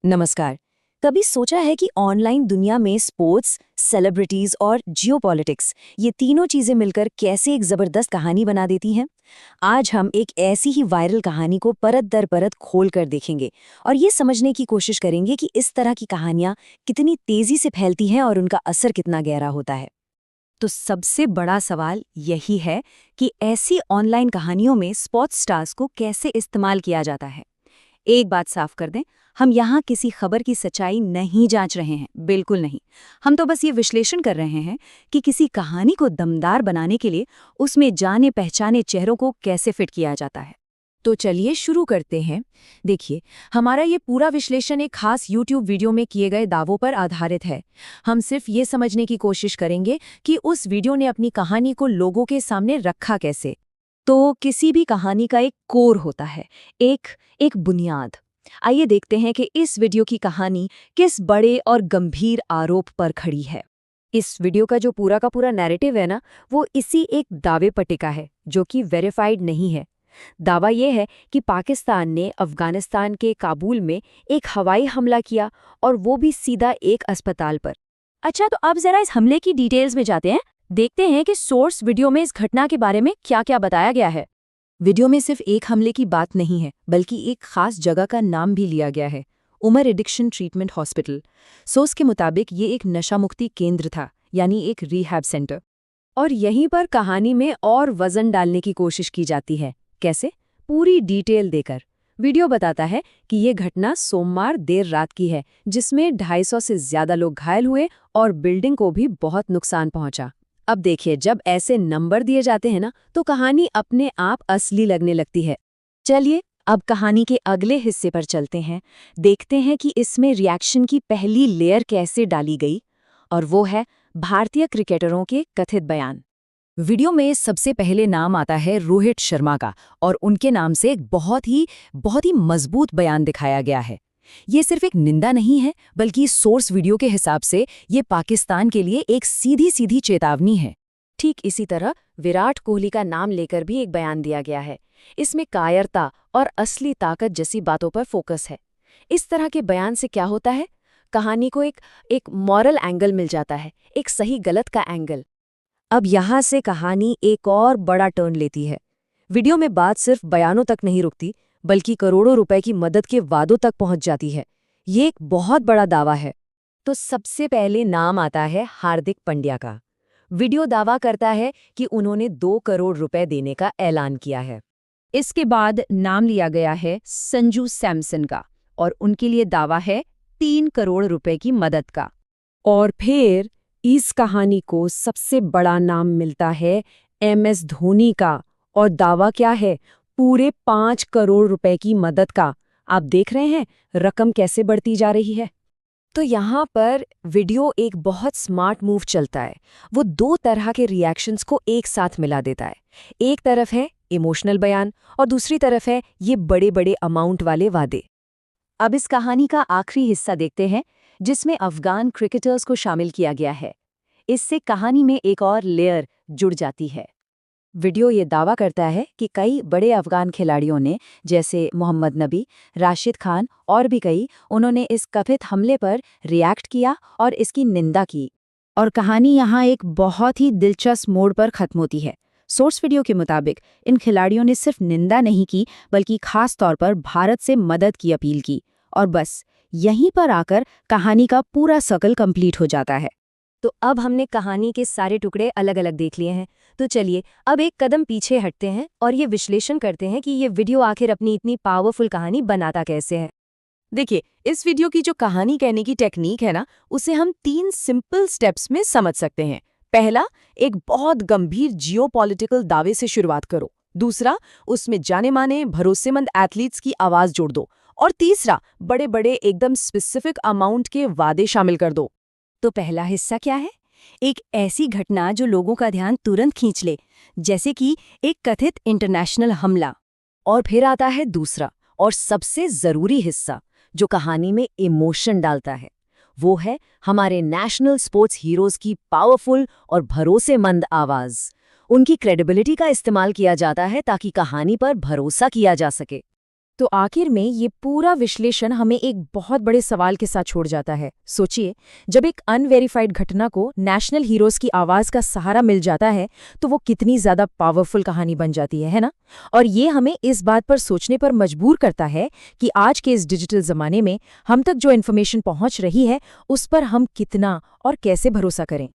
नमस्कार। कभी सोचा है कि ऑनलाइन दुनिया में स्पोर्ट्स, सेलिब्रिटीज और जियोपॉलिटिक्स ये तीनों चीजें मिलकर कैसे एक जबरदस्त कहानी बना देती हैं? आज हम एक ऐसी ही वायरल कहानी को परत दर परत खोल कर देखेंगे और ये समझने की कोशिश करेंगे कि इस तरह की कहानियां कितनी तेजी से फैलती हैं और उनका असर कितना गहरा होता है। तो सबसे बड़ा सवाल यही है कि ऐसी ऑनलाइन कहानियों में स्पोर्ट्स स्टार्स को कैसे इस्तेमाल किया जाता है। एक बात साफ कर दें, हम यहाँ किसी खबर की सच्चाई नहीं जांच रहे हैं, बिल्कुल नहीं। हम तो बस ये विश्लेषण कर रहे हैं कि किसी कहानी को दमदार बनाने के लिए उसमें जाने पहचाने चेहरों को कैसे फिट किया जाता है। तो चलिए शुरू करते हैं। देखिए, हमारा ये पूरा विश्लेषण एक खास YouTube वीडियो में किए गए दावों पर आधारित है। हम सिर्फ ये समझने की कोशिश करेंगे कि उस वीडियो ने अपनी कहानी को लोगों के सामने रखा कैसे। तो किसी भी कहानी का एक कोर होता है, एक बुनियाद। आइए देखते हैं कि इस वीडियो की कहानी किस बड़े और गंभीर आरोप पर खड़ी है। इस वीडियो का जो पूरा का पूरा नैरेटिव है ना, वो इसी एक दावे पर टिका है जो कि वेरीफाइड नहीं है। दावा ये है कि पाकिस्तान ने अफगानिस्तान के काबुल में एक हवाई हमला किया और वो भी सीधा एक अस्पताल पर। अच्छा, तो अब जरा इस हमले की डिटेल्स में जाते हैं। देखते हैं कि सोर्स वीडियो में इस घटना के बारे में क्या-क्या बताया गया है। वीडियो में सिर्फ एक हमले की बात नहीं है, बल्कि एक खास जगह का नाम भी लिया गया है, Umar addiction treatment hospital. Source के मुताबिक ये एक नशा मुक्ति केंद्र था, यानी एक रिहैब सेंटर। और यहीं पर कहानी में और वजन डालने की कोशिश की जाती है। कैसे? पूरी डिटेल देकर। वीडियो बताता है कि ये घटना सोमवार देर रात की है, जिसमें 250 से ज्यादा लोग घायल हुए और बिल्डिंग को भी बहुत नुकसान पहुंचा। अब देखिए, जब ऐसे नंबर दिए जाते हैं ना, तो कहानी अपने आप असली लगने लगती है। चलिए अब कहानी के अगले हिस्से पर चलते हैं। देखते हैं कि इसमें रिएक्शन की पहली लेयर कैसे डाली गई, और वो है भारतीय क्रिकेटरों के कथित बयान। वीडियो में सबसे पहले नाम आता है रोहित शर्मा का, और उनके नाम से एक बहुत ही मजबूत बयान दिखाया गया है। ये सिर्फ एक निंदा नहीं है, बल्कि सोर्स वीडियो के हिसाब से ये पाकिस्तान के लिए एक सीधी सीधी चेतावनी है। ठीक इसी तरह विराट कोहली का नाम लेकर भी एक बयान दिया गया है। इसमें कायरता और असली ताकत जैसी बातों पर फोकस है। इस तरह के बयान से क्या होता है, कहानी को एक मॉरल एंगल मिल जाता है, एक सही गलत का एंगल। अब यहाँ से कहानी एक और बड़ा टर्न लेती है। वीडियो में बात सिर्फ बयानों तक नहीं रुकती, बल्कि करोड़ों रुपए की मदद के वादों तक पहुंच जाती है। ये एक बहुत बड़ा दावा है। तो सबसे पहले नाम आता है हार्दिक पांड्या का। वीडियो दावा करता है कि उन्होंने 2 करोड़ रुपए देने का ऐलान किया है। इसके बाद नाम लिया गया है संजू सैमसन का, और उनके लिए दावा है 3 करोड़ रुपए की मदद का। और फिर इस कहानी को सबसे बड़ा नाम मिलता है MS धोनी का, और दावा क्या है, पूरे 5 करोड़ रुपए की मदद का। आप देख रहे हैं रकम कैसे बढ़ती जा रही है। तो यहाँ पर वीडियो एक बहुत स्मार्ट मूव चलता है। वो 2 तरह के रिएक्शंस को एक साथ मिला देता है। एक तरफ है इमोशनल बयान, और दूसरी तरफ है ये बड़े बड़े अमाउंट वाले वादे। अब इस कहानी का आखिरी हिस्सा देखते हैं, जिसमें अफगान क्रिकेटर्स को शामिल किया गया है। इससे कहानी में एक और लेयर जुड़ जाती है। वीडियो ये दावा करता है कि कई बड़े अफगान खिलाड़ियों ने, जैसे मोहम्मद नबी, राशिद खान और भी कई, उन्होंने इस कथित हमले पर रिएक्ट किया और इसकी निंदा की। और कहानी यहाँ एक बहुत ही दिलचस्प मोड़ पर खत्म होती है। सोर्स वीडियो के मुताबिक इन खिलाड़ियों ने सिर्फ निंदा नहीं की, बल्कि खास तौर पर भारत से मदद की अपील की। और बस यहीं पर आकर कहानी का पूरा सर्कल कंप्लीट हो जाता है। तो अब हमने कहानी के सारे टुकड़े अलग अलग देख लिए हैं। तो चलिए अब एक कदम पीछे हटते हैं और ये विश्लेषण करते हैं कि ये वीडियो आखिर अपनी इतनी पावरफुल कहानी बनाता कैसे है। देखिए, इस वीडियो की जो कहानी कहने की टेक्निक है ना, उसे हम 3 सिंपल स्टेप्स में समझ सकते हैं। पहला, एक बहुत गंभीर जियोपॉलिटिकल दावे से शुरुआत करो। दूसरा, उसमें जाने माने भरोसेमंद एथलीट्स की आवाज जोड़ दो। और तीसरा, बड़े बड़े एकदम स्पेसिफिक अमाउंट के वादे शामिल कर दो। तो पहला हिस्सा क्या है? एक ऐसी घटना जो लोगों का ध्यान तुरंत खींच ले, जैसे कि एक कथित इंटरनेशनल हमला। और फिर आता है दूसरा और सबसे जरूरी हिस्सा, जो कहानी में इमोशन डालता है। वो है हमारे नेशनल स्पोर्ट्स हीरोज की पावरफुल और भरोसेमंद आवाज। उनकी क्रेडिबिलिटी का इस्तेमाल किया जाता है ताकि कहानी पर भरोसा किया जा सके। तो आखिर में ये पूरा विश्लेषण हमें एक बहुत बड़े सवाल के साथ छोड़ जाता है। सोचिए, जब एक अनवेरिफाइड घटना को नेशनल हीरोज की आवाज का सहारा मिल जाता है तो वो कितनी ज्यादा पावरफुल कहानी बन जाती है ना? और ये हमें इस बात पर सोचने पर मजबूर करता है कि आज के इस डिजिटल जमाने में हम तक जो इन्फॉर्मेशन पहुंच रही है उस पर हम कितना और कैसे भरोसा करें।